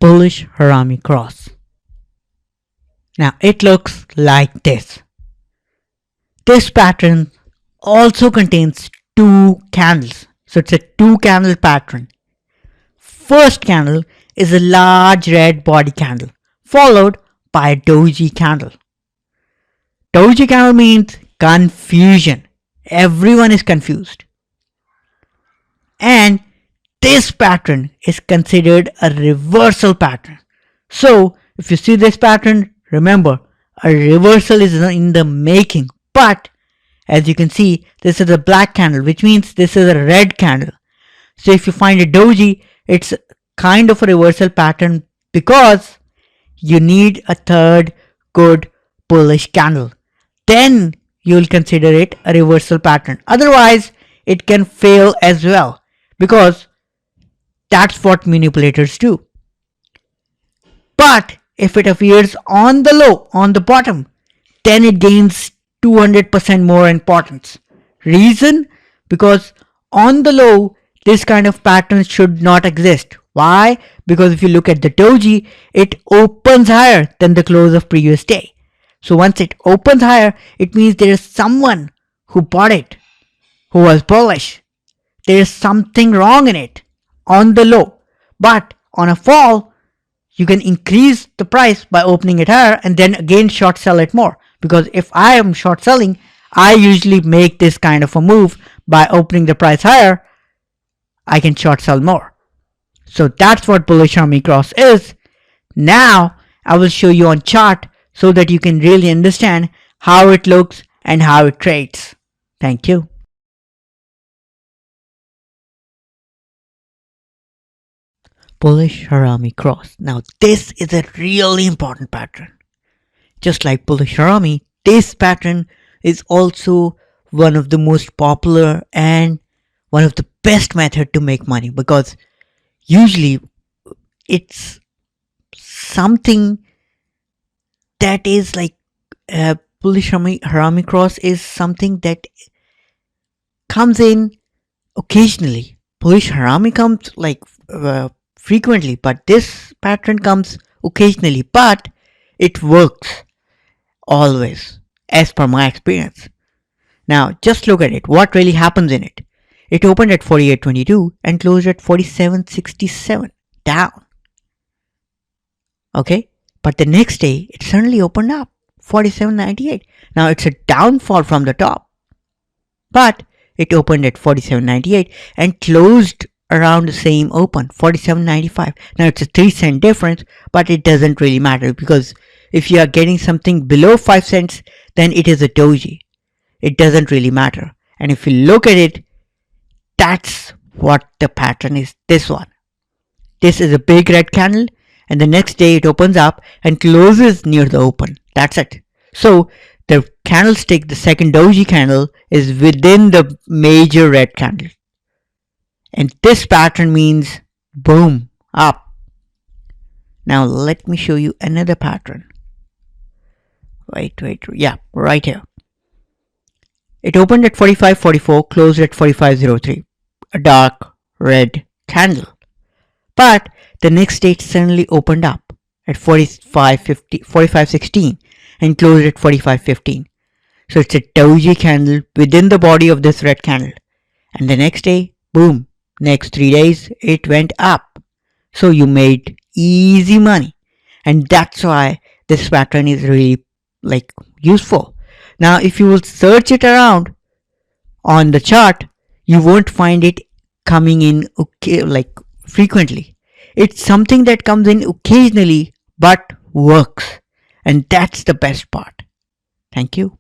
Bullish Harami cross. Now it looks like this. This pattern also contains two candles. So it's a two candle pattern. First candle is a large red body candle followed by a doji candle. Doji candle means confusion. Everyone is confused. And this pattern is considered a reversal pattern. So if you see this pattern, remember a reversal is in the making. But as you can see, this is a black candle, which means this is a red candle. So if you find a doji, it's kind of a reversal pattern because you need a third good bullish candle. Then you will consider it a reversal pattern. Otherwise, it can fail as well because that's what manipulators do. But if it appears on the low, on the bottom, then it gains 200% more importance. Reason? Because on the low, this kind of pattern should not exist. Why? Because if you look at the doji, it opens higher than the close of previous day. So once it opens higher, it means there is someone who bought it, who was bullish. There is something wrong in it on the low. But on a fall, you can increase the price by opening it higher and then again short sell it more. Because if I am short selling, I usually make this kind of a move by opening the price higher. I can short sell more. So that's what bullish Harami cross is. Now I will show you on chart so that you can really understand how it looks and how it trades. Thank you. Bullish Harami cross. Now this is a really important pattern. Just like bullish Harami, this pattern is also one of the most popular and one of the best method to make money because usually it's something that is like bullish Harami cross is something that comes in occasionally. Bullish Harami comes like frequently, but this pattern comes occasionally, but it works always as per my experience. Now just look at it. What really happens in it? It opened at 48.22 and closed at 47.67 down. Okay, but the next day it suddenly opened up 47.98. Now it's a downfall from the top, but it opened at 47.98 and closed around the same open 47.95. Now it's a 3-cent difference, but it doesn't really matter because if you are getting something below 5 cents, then it is a doji. It doesn't really matter. And if you look at it, that's what the pattern is. This one. This is a big red candle and the next day it opens up and closes near the open. That's it. So the candlestick, the second doji candle, is within the major red candle. And this pattern means boom, up. Now let me show you another pattern. Wait, yeah, right here. It opened at 45.44, closed at 45.03, a dark red candle. But the next day it suddenly opened up at 45.16 and closed at 45.15. So it's a doji candle within the body of this red candle. And the next day, boom, next 3 days it went up. So you made easy money. And that's why this pattern is really like useful. Now if you will search it around on the chart, you won't find it coming in like frequently. It's something that comes in occasionally but works, and that's the best part. Thank you.